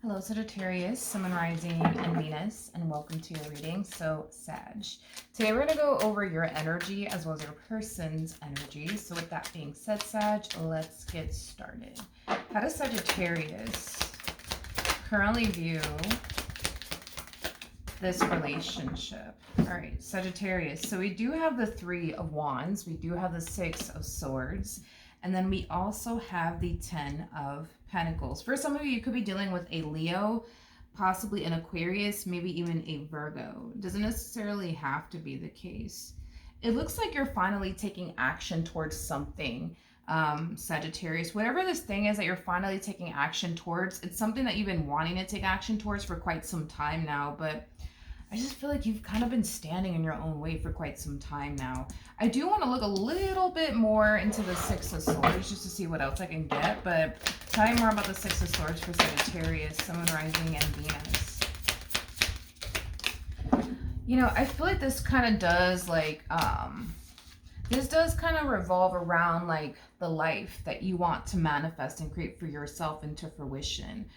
Hello, Sagittarius, Sun, Moon, Rising, and Venus, and welcome to your reading. So, Sag. Today we're going to go over your energy as well as your person's energy. So, with that being said, Sag, let's get started. How does Sagittarius currently view this relationship? All right, Sagittarius. So, we do have the Three of Wands, we do have the Six of Swords, and then we also have the Ten of Pentacles. For some of you, you could be dealing with a Leo, possibly an Aquarius, maybe even a Virgo. It doesn't necessarily have to be the case. It looks like you're finally taking action towards something, Sagittarius. Whatever this thing is that you're finally taking action towards, it's something that you've been wanting to take action towards for quite some time now, but I just feel like you've kind of been standing in your own way for quite some time now. I do want to look a little bit more into the Six of Swords just to see what else I can get, but tell me more about the Six of Swords for Sagittarius, Sun, Moon, Rising, and Venus. You know, I feel like this kind of does this does kind of revolve around like the life that you want to manifest and create for yourself into fruition.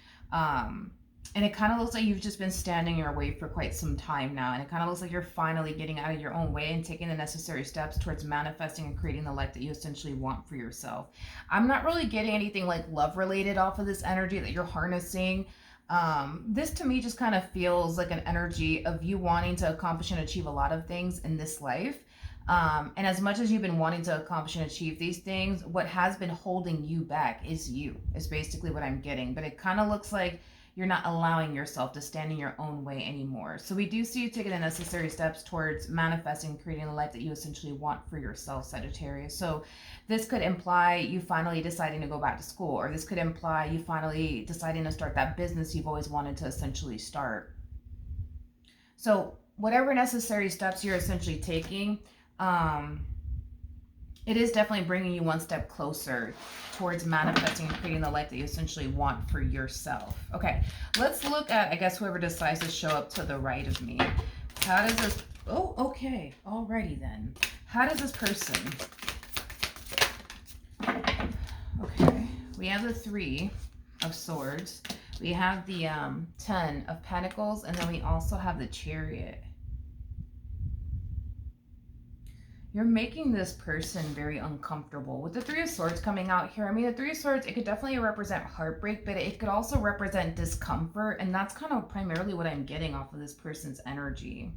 And it kind of looks like you've just been standing your way for quite some time now. And it kind of looks like you're finally getting out of your own way and taking the necessary steps towards manifesting and creating the life that you essentially want for yourself. I'm not really getting anything like love related off of this energy that you're harnessing. This to me just kind of feels like an energy of you wanting to accomplish and achieve a lot of things in this life. And as much as you've been wanting to accomplish and achieve these things, what has been holding you back is basically what I'm getting. But it kind of looks like you're not allowing yourself to stand in your own way anymore. So we do see you taking the necessary steps towards manifesting and creating the life that you essentially want for yourself, Sagittarius. So this could imply you finally deciding to go back to school, or this could imply you finally deciding to start that business you've always wanted to essentially start. So whatever necessary steps you're essentially taking, it is definitely bringing you one step closer towards manifesting and creating the life that you essentially want for yourself. Okay, let's look at, I guess, whoever decides to show up to the right of me. How does this, oh, okay, alrighty then. How does this person, okay, we have the Three of Swords, we have the 10 of Pentacles, and then we also have the Chariot. You're making this person very uncomfortable. With the Three of Swords coming out here, I mean, the Three of Swords, it could definitely represent heartbreak, but it could also represent discomfort, and that's kind of primarily what I'm getting off of this person's energy.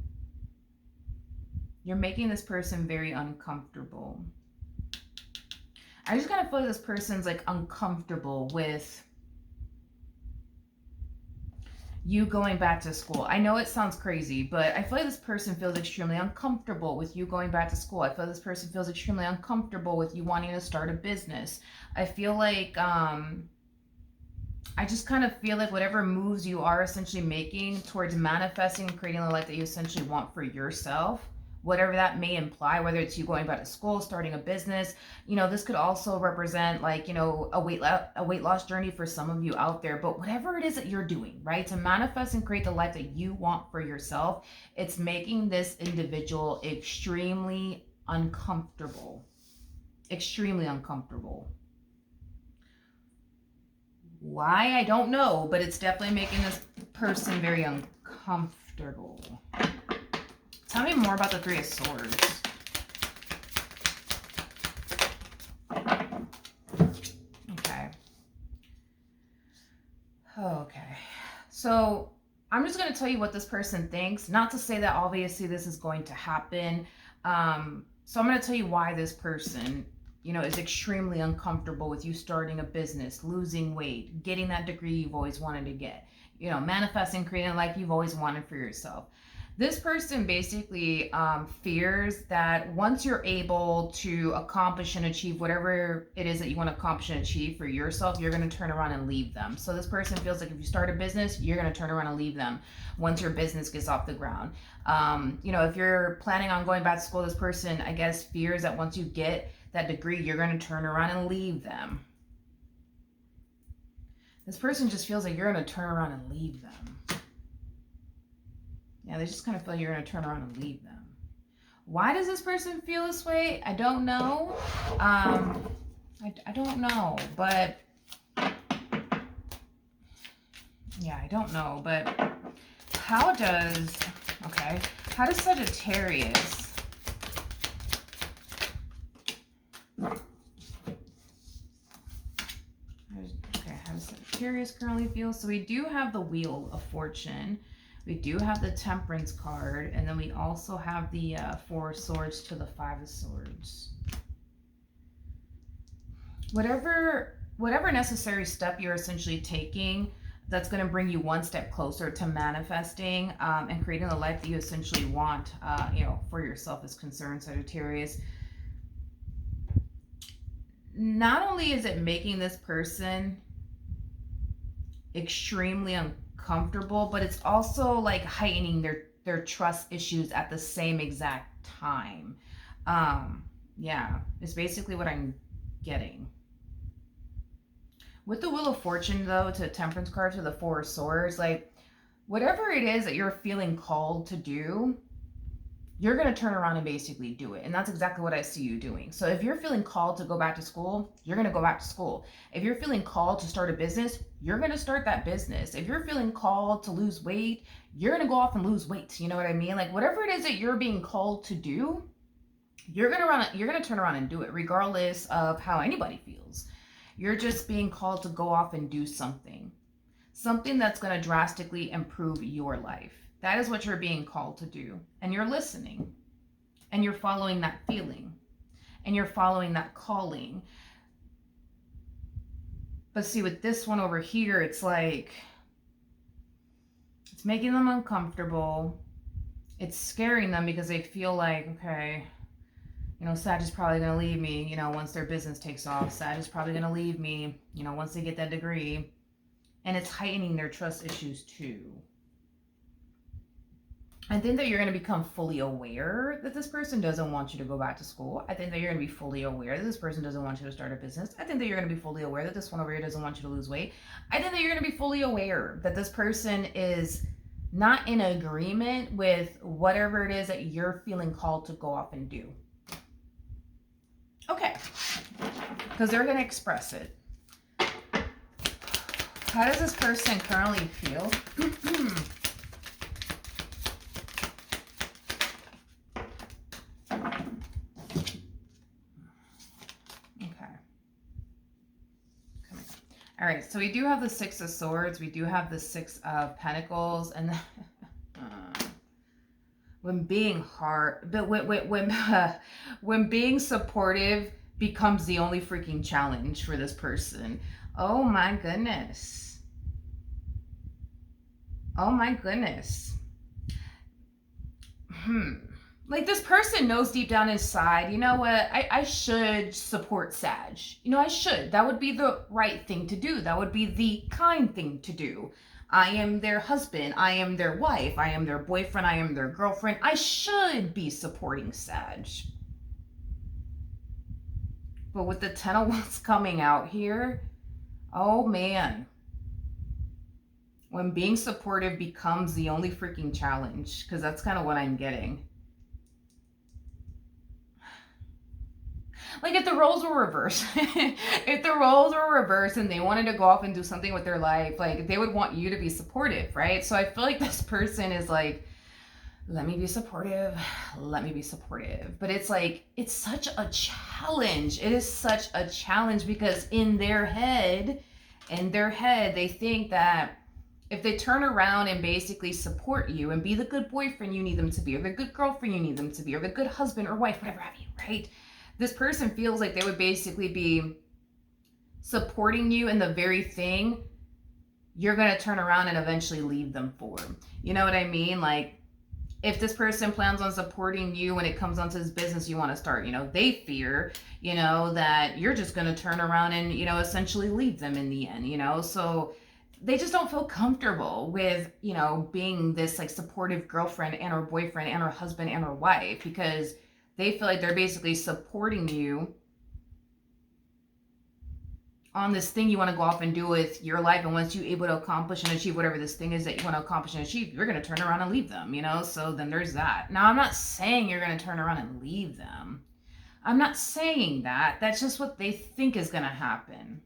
You're making this person very uncomfortable. I just kind of feel like this person's like uncomfortable with you going back to school. I know it sounds crazy, but I feel like this person feels extremely uncomfortable with you going back to school. I feel like this person feels extremely uncomfortable with you wanting to start a business. I feel like, I just kind of feel like whatever moves you are essentially making towards manifesting and creating the life that you essentially want for yourself, whatever that may imply, whether it's you going back to school, starting a business, you know, this could also represent like, you know, a weight loss journey for some of you out there. But whatever it is that you're doing, right, to manifest and create the life that you want for yourself, it's making this individual extremely uncomfortable. Extremely uncomfortable. Why? I don't know, but it's definitely making this person very uncomfortable. Tell me more about the Three of Swords. Okay. Okay. So I'm just going to tell you what this person thinks. Not to say that obviously this is going to happen. So I'm going to tell you why this person, you know, is extremely uncomfortable with you starting a business, losing weight, getting that degree you've always wanted to get, you know, manifesting, creating a life you've always wanted for yourself. This person basically fears that once you're able to accomplish and achieve whatever it is that you want to accomplish and achieve for yourself, you're going to turn around and leave them. So this person feels like if you start a business, you're going to turn around and leave them once your business gets off the ground. You know, if you're planning on going back to school, this person, I guess, fears that once you get that degree, you're going to turn around and leave them. This person just feels like you're going to turn around and leave them. Yeah, they just kind of feel like you're going to turn around and leave them. Why does this person feel this way? I don't know. I don't know, but Yeah, I don't know, but how does Sagittarius, how does Sagittarius currently feel? So we do have the Wheel of Fortune. We do have the Temperance card. And then we also have the Four of Swords to the Five of Swords. Whatever necessary step you're essentially taking that's going to bring you one step closer to manifesting and creating the life that you essentially want, for yourself is concerned, Sagittarius. Not only is it making this person extremely uncomfortable, but it's also like heightening their trust issues at the same exact time. Yeah, it's basically what I'm getting. With the Wheel of Fortune, though, to Temperance card to the Four of Swords, like, whatever it is that you're feeling called to do, you're going to turn around and basically do it. And that's exactly what I see you doing. So if you're feeling called to go back to school, you're going to go back to school. If you're feeling called to start a business, you're going to start that business. If you're feeling called to lose weight, you're going to go off and lose weight. You know what I mean? Like, whatever it is that you're being called to do, you're going to turn around and do it, regardless of how anybody feels. You're just being called to go off and do something that's going to drastically improve your life. That is what you're being called to do. And you're listening. And you're following that feeling. And you're following that calling. But see, with this one over here, it's like, it's making them uncomfortable. It's scaring them because they feel like, okay, Sag is probably going to leave me, once their business takes off. Sag is probably going to leave me, once they get that degree. And it's heightening their trust issues too. I think that you're going to become fully aware that this person doesn't want you to go back to school. I think that you're going to be fully aware that this person doesn't want you to start a business. I think that you're going to be fully aware that this one over here doesn't want you to lose weight. I think that you're going to be fully aware that this person is not in agreement with whatever it is that you're feeling called to go off and do. Okay. Because they're going to express it. How does this person currently feel? All right, so we do have the Six of Swords. We do have the Six of Pentacles. And when being hard, but when being supportive becomes the only freaking challenge for this person. Oh my goodness. Oh my goodness. Like, this person knows deep down inside, you know what, I should support Sag. I should. That would be the right thing to do. That would be the kind thing to do. I am their husband. I am their wife. I am their boyfriend. I am their girlfriend. I should be supporting Sag. But with the Ten of Wands coming out here, oh man. When being supportive becomes the only freaking challenge, because that's kind of what I'm getting. Like, if the roles were reversed, if the roles were reversed and they wanted to go off and do something with their life, like, they would want you to be supportive, right? So I feel like this person is like, let me be supportive. Let me be supportive. But it's like, it's such a challenge. It is such a challenge because in their head, they think that if they turn around and basically support you and be the good boyfriend you need them to be, or the good girlfriend you need them to be, or the good husband or wife, whatever have you, right? This person feels like they would basically be supporting you in the very thing you're going to turn around and eventually leave them for. You know what I mean? Like, if this person plans on supporting you when it comes onto this business you want to start, they fear, that you're just going to turn around and, essentially leave them in the end, so they just don't feel comfortable with, being this like supportive girlfriend and or boyfriend and or husband and or wife, because they feel like they're basically supporting you on this thing you want to go off and do with your life. And once you're able to accomplish and achieve whatever this thing is that you want to accomplish and achieve, you're going to turn around and leave them, So then there's that. Now, I'm not saying you're going to turn around and leave them. I'm not saying that. That's just what they think is going to happen.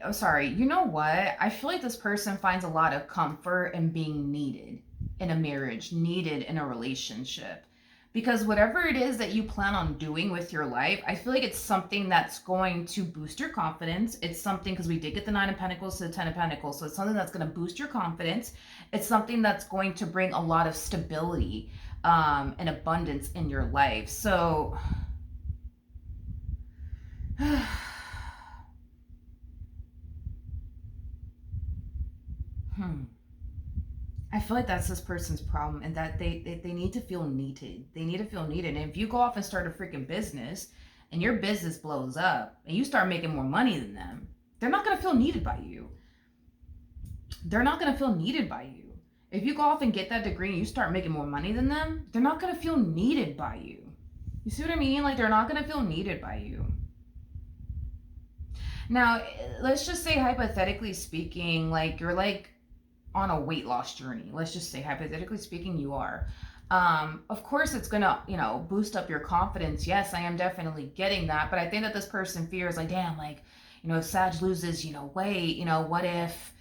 Oh, sorry. You know what? I feel like this person finds a lot of comfort in being needed in a marriage, needed in a relationship. Because whatever it is that you plan on doing with your life, I feel like it's something that's going to boost your confidence. It's something, because we did get the Nine of Pentacles to the Ten of Pentacles. So it's something that's going to boost your confidence. It's something that's going to bring a lot of stability and abundance in your life. So, I feel like that's this person's problem, and that they need to feel needed. They need to feel needed. And if you go off and start a freaking business and your business blows up and you start making more money than them, they're not going to feel needed by you. They're not going to feel needed by you. If you go off and get that degree and you start making more money than them, they're not going to feel needed by you. You see what I mean? Like, they're not going to feel needed by you. Now, let's just say, hypothetically speaking, like, you're like on a weight loss journey. Let's just say, hypothetically speaking, you are. Of course, it's gonna, boost up your confidence. Yes, I am definitely getting that. But I think that this person fears, like, damn, like, if Sag loses, weight, what if,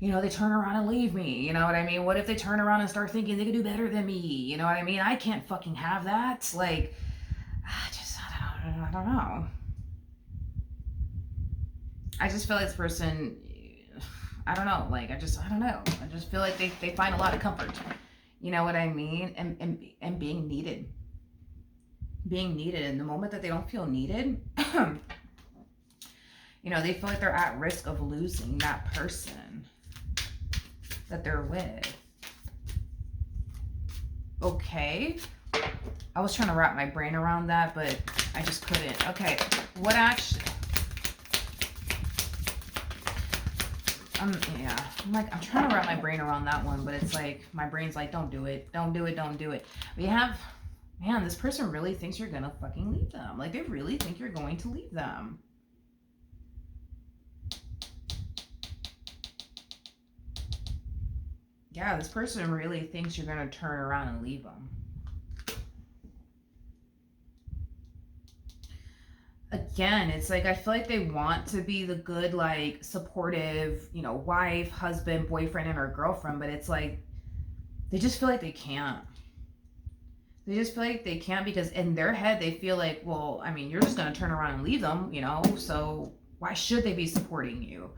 they turn around and leave me? You know what I mean? What if they turn around and start thinking they could do better than me? You know what I mean? I can't fucking have that. Like, I don't know. I just feel like this person, I don't know. Like, I don't know. I just feel like they find a lot of comfort. You know what I mean? And being needed. Being needed. And the moment that they don't feel needed, they feel like they're at risk of losing that person that they're with. Okay. I was trying to wrap my brain around that, but I just couldn't. Okay. What action? Yeah, I'm trying to wrap my brain around that one, but it's like, my brain's like, don't do it. Don't do it. Don't do it. We have, man, this person really thinks you're going to fucking leave them. Like, they really think you're going to leave them. Yeah, this person really thinks you're going to turn around and leave them. Again, it's like, I feel like they want to be the good, like, supportive, wife, husband, boyfriend, and or girlfriend, but it's like, they just feel like they can't. They just feel like they can't, because in their head, they feel like, well, I mean, you're just going to turn around and leave them, so why should they be supporting you?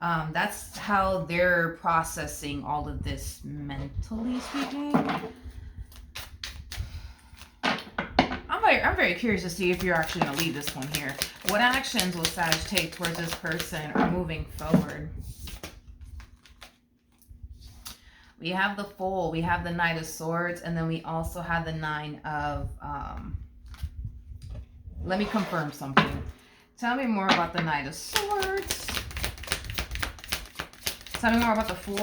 That's how they're processing all of this, mentally speaking. I'm very curious to see if you're actually going to leave this one here. What actions will Sag take towards this person or moving forward? We have the Fool, we have the Knight of Swords, and then we also have the Nine of... let me confirm something. Tell me more about the Knight of Swords. Tell me more about the Fool.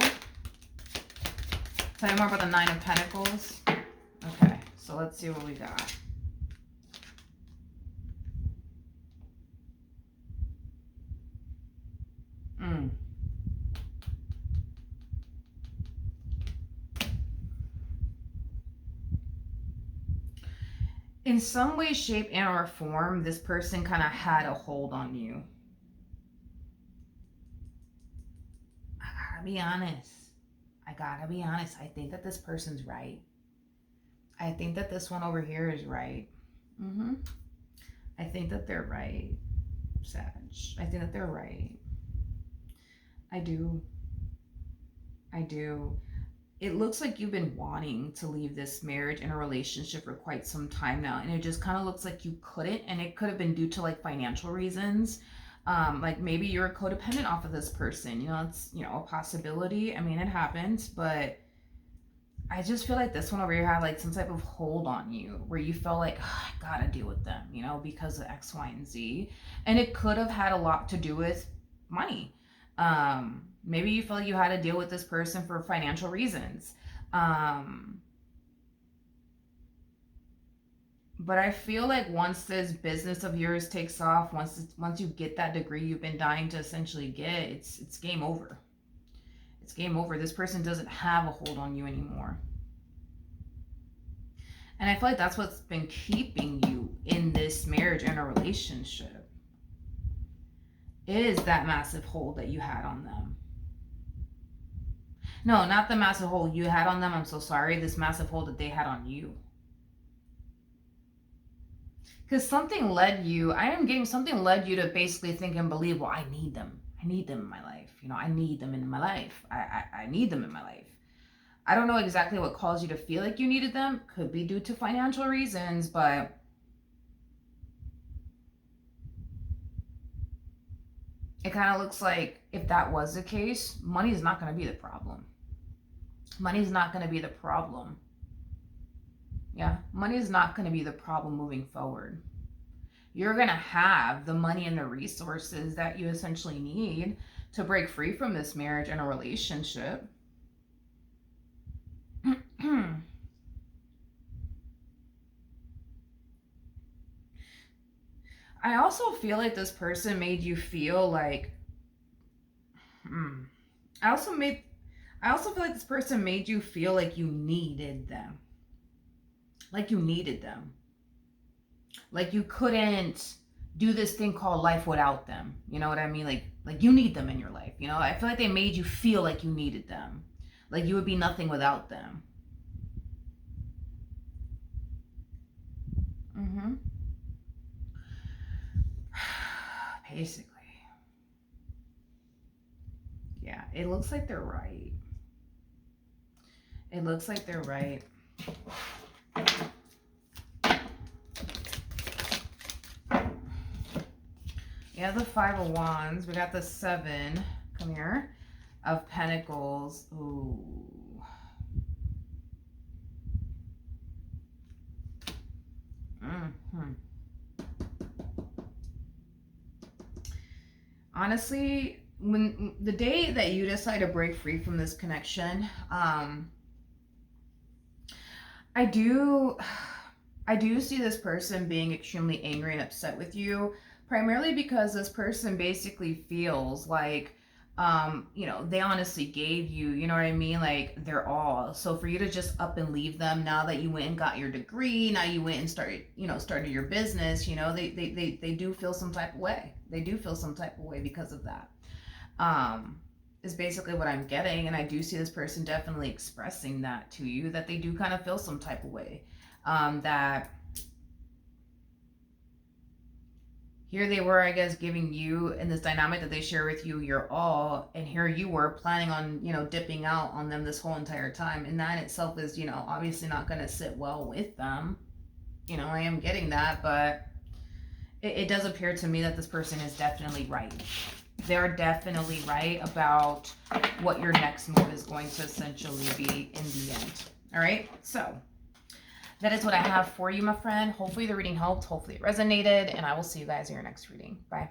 Tell me more about the Nine of Pentacles. Okay, so let's see what we got. In some way, shape, and or form, this person kind of had a hold on you. I gotta be honest. I think that this person's right. I think that this one over here is right. I think that they're right, Sag. I think that they're right. I do. It looks like you've been wanting to leave this marriage and a relationship for quite some time now, and it just kind of looks like you couldn't, and it could have been due to, like, financial reasons. Like, maybe you're codependent off of this person. It's a possibility. I mean, it happens, but I just feel like this one over here had, like, some type of hold on you where you felt like, oh, I gotta deal with them, because of X, Y, and Z. And it could have had a lot to do with money. Maybe you feel like you had to deal with this person for financial reasons. But I feel like once this business of yours takes off, once you get that degree you've been dying to essentially get, it's game over. It's game over. This person doesn't have a hold on you anymore. And I feel like that's what's been keeping you in this marriage and a relationship. is that massive hold that you had on them. No, not the massive hold you had on them. I'm so sorry. This massive hold that they had on you. Because something led you, I am getting something led you to basically think and believe, well, I need them. I need them in my life. You know, I need them in my life. I need them in my life. I don't know exactly what caused you to feel like you needed them. Could be due to financial reasons, but it kind of looks like if that was the case, money is not going to be the problem. Money is not going to be the problem. Yeah, money is not going to be the problem moving forward. You're going to have the money and the resources that you essentially need to break free from this marriage and a relationship. I also feel like this person made you feel like I also feel like this person made you feel like you needed them. Like you needed them. Like you couldn't do this thing called life without them. You know what I mean? Like you need them in your life. You know, I feel like they made you feel like you needed them. Like you would be nothing without them. Mm-hmm. Basically. Yeah, it looks like they're right. It looks like they're right. Yeah, the Five of Wands. We got the Seven. Come here. Of Pentacles. Ooh. Mm-hmm. Honestly, when the day that you decide to break free from this connection, I do see this person being extremely angry and upset with you, primarily because this person basically feels like you know, they honestly gave you, you know what I mean, like their all. So for you to just up and leave them now that you went and got your degree, now you went and started your business, you know, they do feel some type of way. They do feel some type of way because of that. Is basically what I'm getting, and I do see this person definitely expressing that to you, that they do kind of feel some type of way. That here they were, I guess, giving you in this dynamic that they share with you your all, and here you were planning on, you know, dipping out on them this whole entire time, and that in itself is, you know, obviously not going to sit well with them. You know, I am getting that, but it does appear to me that this person is definitely right. They're definitely right about what your next move is going to essentially be in the end. All right, so that is what I have for you, my friend. Hopefully the reading helped. Hopefully it resonated, and I will see you guys in your next reading. Bye.